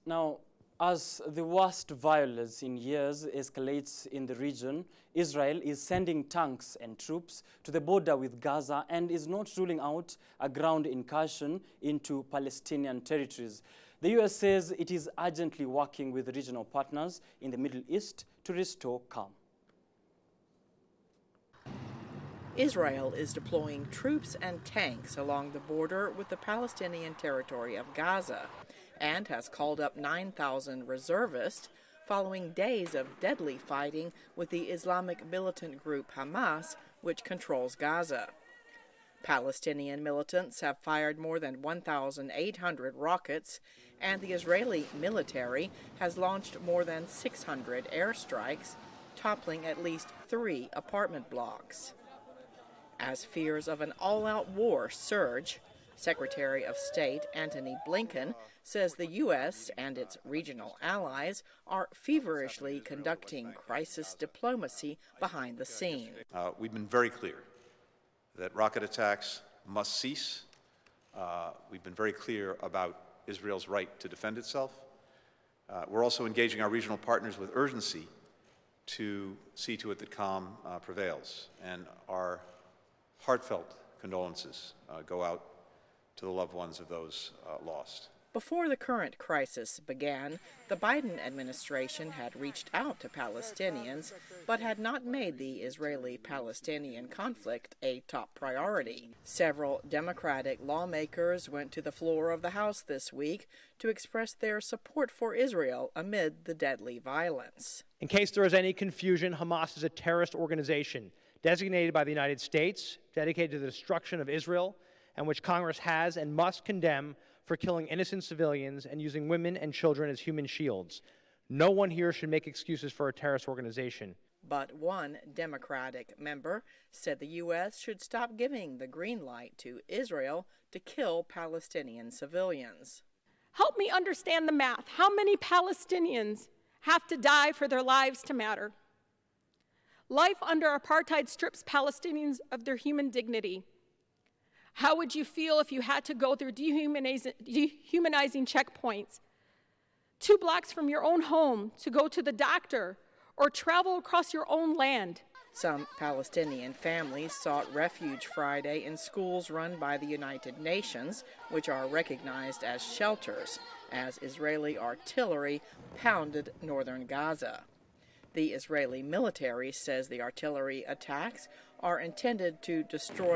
Now, as the worst violence in years escalates in the region, Israel is sending tanks and troops to the border with Gaza and is not ruling out a ground incursion into Palestinian territories. The U.S. says it is urgently working with regional partners in the Middle East to restore calm. Israel is deploying troops and tanks along the border with the Palestinian territory of Gaza and has called up 9,000 reservists following days of deadly fighting with the Islamic militant group Hamas, which controls Gaza. Palestinian militants have fired more than 1,800 rockets, and the Israeli military has launched more than 600 airstrikes, toppling at least 3 apartment blocks. As fears of an all-out war surge, Secretary of State Antony Blinken says the U.S. and its regional allies are feverishly conducting crisis diplomacy behind the scene. We've been very clear that rocket attacks must cease. We've been very clear about Israel's right to defend itself. We're also engaging our regional partners with urgency to see to it that calm prevails. And our heartfelt condolences go out to the loved ones of those lost. Before the current crisis began, the Biden administration had reached out to Palestinians, but had not made the Israeli-Palestinian conflict a top priority. Several Democratic lawmakers went to the floor of the House this week to express their support for Israel amid the deadly violence. In case there is any confusion, Hamas is a terrorist organization designated by the United States, dedicated to the destruction of Israel, and which Congress has and must condemn for killing innocent civilians and using women and children as human shields. No one here should make excuses for a terrorist organization. But one Democratic member said the U.S. should stop giving the green light to Israel to kill Palestinian civilians. Help me understand the math. How many Palestinians have to die for their lives to matter? Life under apartheid strips Palestinians of their human dignity. How would you feel if you had to go through dehumanizing checkpoints 2 blocks from your own home to go to the doctor or travel across your own land? Some Palestinian families sought refuge Friday in schools run by the United Nations, which are recognized as shelters, as Israeli artillery pounded northern Gaza. The Israeli military says the artillery attacks are intended to destroy